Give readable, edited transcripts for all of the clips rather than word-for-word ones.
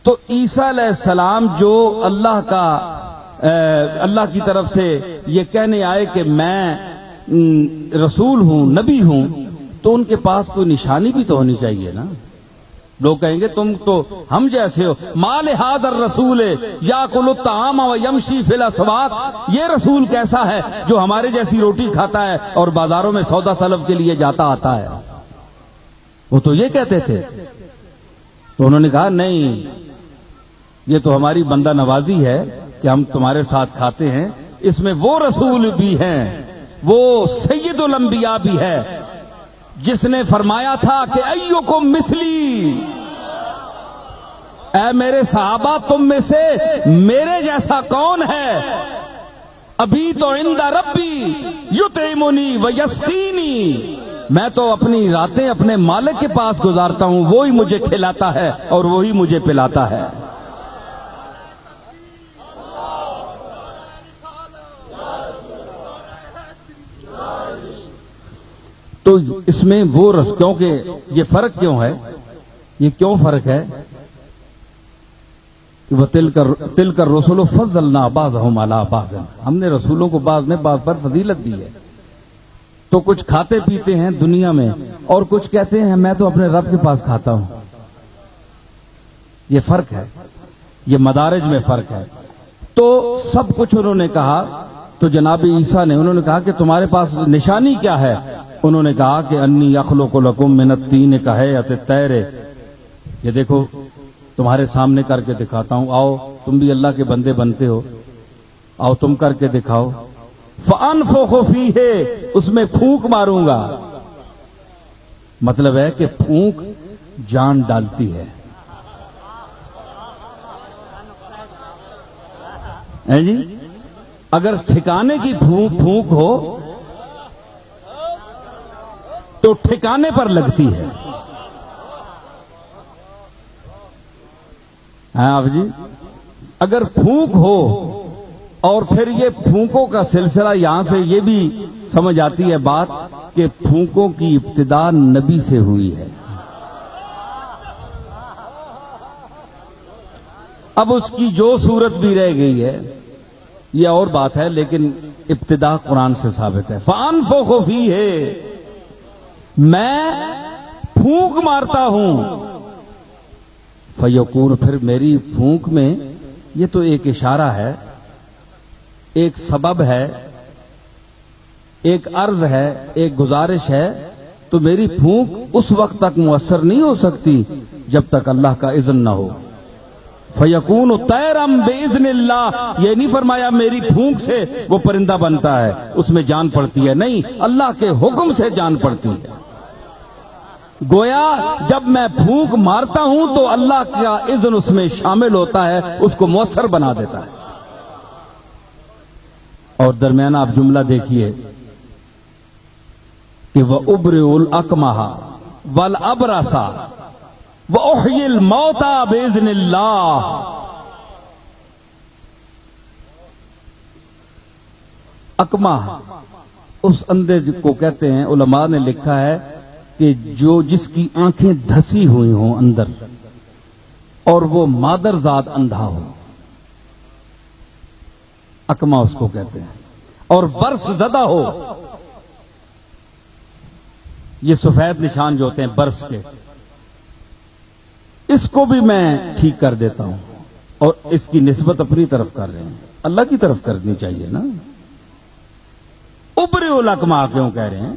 تو عیسیٰ علیہ السلام جو اللہ کی طرف سے یہ کہنے آئے کہ میں رسول ہوں، نبی ہوں، تو ان کے پاس کوئی نشانی بھی تو ہونی چاہیے نا. لوگ کہیں گے تم تو ہم جیسے ہو، مال ھذا الرسول یاکل الطعام ویمشی فی الاسواق، یہ رسول کیسا ہے جو ہمارے جیسی روٹی کھاتا ہے اور بازاروں میں سودا سلب کے لیے جاتا آتا ہے. وہ تو یہ کہتے تھے. تو انہوں نے کہا نہیں، یہ تو ہماری بندہ نوازی ہے کہ ہم تمہارے ساتھ کھاتے ہیں، اس میں وہ رسول بھی ہیں، وہ سید الانبیاء بھی ہے جس نے فرمایا تھا کہ ایکم مثلی، اے میرے صحابہ تم میں سے میرے جیسا کون ہے؟ ابھی تو عند ربی یطعمنی ویسقینی، میں تو اپنی راتیں اپنے مالک کے پاس گزارتا ہوں، وہی مجھے کھلاتا ہے اور وہی مجھے پلاتا ہے. تو اس میں وہ کیونکہ یہ فرق کیوں ہے، یہ کیوں فرق ہے کہ وہ تل کر رسول فضلنا بعضهم علی بعض، ہم نے رسولوں کو بعض نے بعض پر فضیلت دی ہے. تو کچھ کھاتے پیتے ہیں دنیا میں اور کچھ کہتے ہیں میں تو اپنے رب کے پاس کھاتا ہوں. یہ فرق ہے، یہ مدارج میں فرق ہے. تو سب کچھ انہوں نے کہا. تو جناب عیسیٰ نے انہوں نے کہا کہ تمہارے پاس نشانی کیا ہے؟ انہوں نے کہا کہ انی اخلق لکم من الطین کہیئۃ الطیر، یہ دیکھو تمہارے سامنے کر کے دکھاتا ہوں، آؤ تم بھی اللہ کے بندے بنتے ہو، آؤ تم کر کے دکھاؤ. فانفخ فیہ، اس میں پھونک ماروں گا. مطلب ہے کہ پھونک جان ڈالتی ہے. جی اگر ٹھکانے کی پھونک ہو تو ٹھکانے پر لگتی ہے. ہاں آپ جی، اگر پھونک ہو اور پھر یہ پھونکوں کا سلسلہ، یہاں سے یہ بھی سمجھ آتی ہے بات کہ پھونکوں کی ابتدا نبی سے ہوئی ہے. اب اس کی جو صورت بھی رہ گئی ہے یہ اور بات ہے، لیکن ابتدا قرآن سے ثابت ہے. فانفخ فیہ، میں پھونک مارتا ہوں. فیکون، پھر میری پھونک میں، یہ تو ایک اشارہ ہے، ایک سبب ہے، ایک عرض ہے، ایک گزارش ہے. تو میری پھونک اس وقت تک مؤثر نہیں ہو سکتی جب تک اللہ کا اذن نہ ہو. فیکون طیرا باذن اللہ، یہ نہیں فرمایا میری پھونک سے وہ پرندہ بنتا ہے، اس میں جان پڑتی ہے، نہیں، اللہ کے حکم سے جان پڑتی ہے. گویا جب میں پھونک مارتا ہوں تو اللہ کا اذن اس میں شامل ہوتا ہے، اس کو مؤثر بنا دیتا ہے. اور درمیان آپ جملہ دیکھیے کہ وَأُبْرِئُ الْأَكْمَحَ وَالْأَبْرَصَ وَأُحْيِي الْمَوْتَى بِإِذْنِ اللَّهِ. اکمہ اس اندھے کو کہتے ہیں، علماء نے لکھا ہے کہ جس کی آنکھیں دھسی ہوئی ہوں اندر اور وہ مادر ذات اندھا ہو، اکمہ اس کو کہتے ہیں. اور برس زدہ ہو، یہ سفید نشان جو ہوتے ہیں برس کے، اس کو بھی میں ٹھیک کر دیتا ہوں. اور اس کی نسبت اپنی طرف کر رہے ہیں، اللہ کی طرف کرنی چاہیے نا. ابرئ الاکمہ کیوں کہہ رہے ہیں؟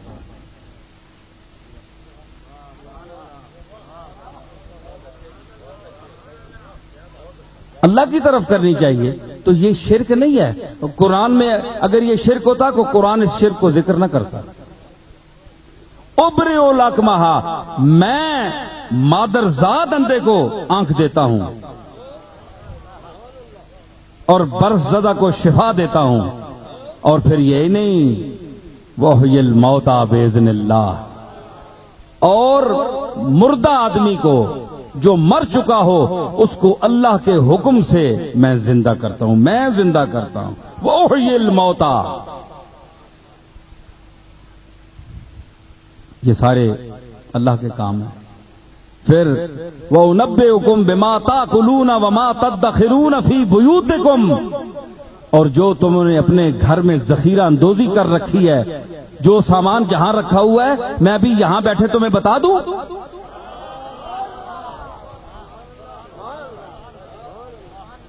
اللہ کی طرف کرنی چاہیے. تو یہ شرک نہیں ہے. قرآن میں اگر یہ شرک ہوتا تو قرآن اس شرک کو ذکر نہ کرتا. ابرئ الاکمہ، میں مادر ذات اندھے کو آنکھ دیتا ہوں اور برس زدہ کو شفا دیتا ہوں. اور پھر یہی نہیں، وَأُحْيِي الْمَوْتَى بِإِذْنِ اللَّهِ، اور مردہ آدمی کو جو مر چکا ہو اس کو اللہ کے حکم سے میں زندہ کرتا ہوں، میں زندہ کرتا ہوں. وَأُحْيِي الْمَوْتَى، یہ سارے اللہ کے کام ہیں. پھر وَأُنَبِّئُكُم بِمَا تَأْكُلُونَ وَمَا تَدَّخِرُونَ فِي بُيُوتِكُمْ، اور جو تم نے اپنے گھر میں ذخیرہ اندوزی کر رکھی ہے، جو سامان جہاں رکھا ہوا ہے میں ابھی یہاں بیٹھے تمہیں بتا دوں؟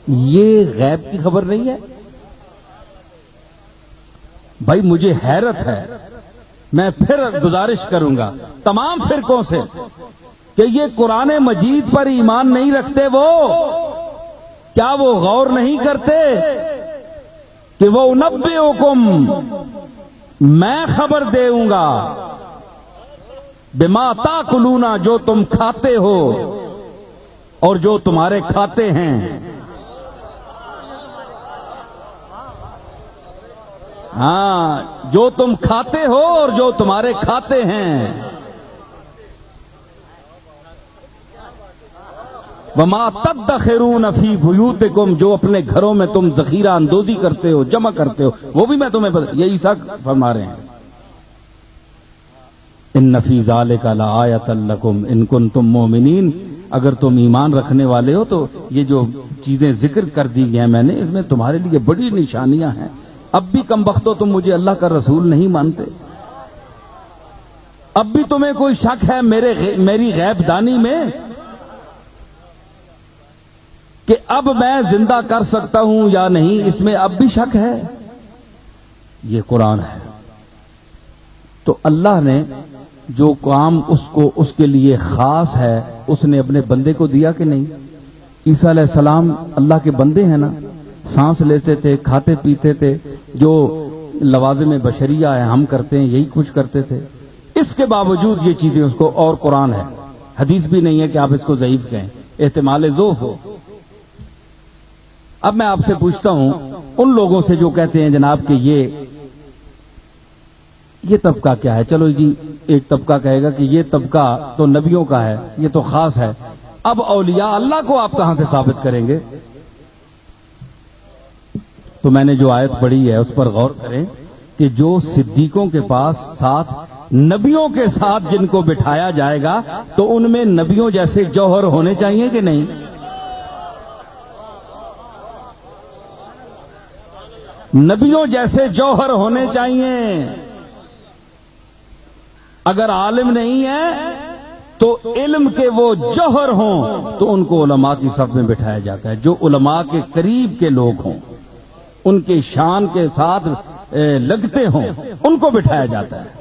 یہ غیب کی خبر نہیں ہے؟ بھائی مجھے حیرت ہے، میں پھر گزارش کروں گا تمام فرقوں سے کہ یہ قرآن مجید پر ایمان نہیں رکھتے، وہ کیا وہ غور نہیں کرتے کہ وہ انبئکم، میں خبر دوں گا، بما تاکلون، جو تم کھاتے ہو اور جو تمہارے کھاتے ہیں۔ ہاں، جو تم کھاتے ہو اور جو تمہارے کھاتے ہیں۔ وما تدخرون فی بیوتکم، جو اپنے گھروں میں تم ذخیرہ اندوزی کرتے ہو، جمع کرتے ہو، وہ بھی میں تمہیں یہ عیسیٰ فرما رہے ہیں۔ ان فی ذلک لآیۃ لکم ان کنتم مؤمنین، اگر تم ایمان رکھنے والے ہو تو یہ جو چیزیں ذکر کر دی ہیں میں نے، اس میں تمہارے لیے بڑی نشانیاں ہیں۔ اب بھی کم بختو تم مجھے اللہ کا رسول نہیں مانتے، اب بھی تمہیں کوئی شک ہے میری غیب دانی میں کہ اب میں زندہ کر سکتا ہوں یا نہیں، اس میں اب بھی شک ہے؟ یہ قرآن ہے۔ تو اللہ نے جو کام اس کے لیے خاص ہے، اس نے اپنے بندے کو دیا کہ نہیں؟ عیسیٰ علیہ السلام اللہ کے بندے ہیں نا، سانس لیتے تھے، کھاتے پیتے تھے، جو لوازم بشریہ ہے ہم کرتے ہیں یہی کچھ کرتے تھے، اس کے باوجود یہ چیزیں اس کو، اور قرآن ہے، حدیث بھی نہیں ہے کہ آپ اس کو ضعیف کہیں، احتمال ضعف ہو۔ اب میں آپ سے پوچھتا ہوں ان لوگوں سے جو کہتے ہیں جناب کہ یہ طبقہ کیا ہے؟ چلو جی، ایک طبقہ کہے گا کہ یہ طبقہ تو نبیوں کا ہے، یہ تو خاص ہے، اب اولیاء اللہ کو آپ کہاں سے ثابت کریں گے؟ تو میں نے جو آیت پڑھی ہے اس پر غور کریں کہ جو صدیقوں کے پاس ساتھ نبیوں کے ساتھ جن کو بٹھایا جائے گا تو ان میں نبیوں جیسے جوہر ہونے چاہیے کہ نہیں؟ نبیوں جیسے جوہر ہونے چاہیے۔ اگر عالم نہیں ہے تو علم کے وہ جوہر ہوں تو ان کو علماء کی صف میں بٹھایا جاتا ہے، جو علماء کے قریب کے لوگ ہوں، ان کے شان کے ساتھ لگتے ہوں، ان کو بٹھایا جاتا ہے۔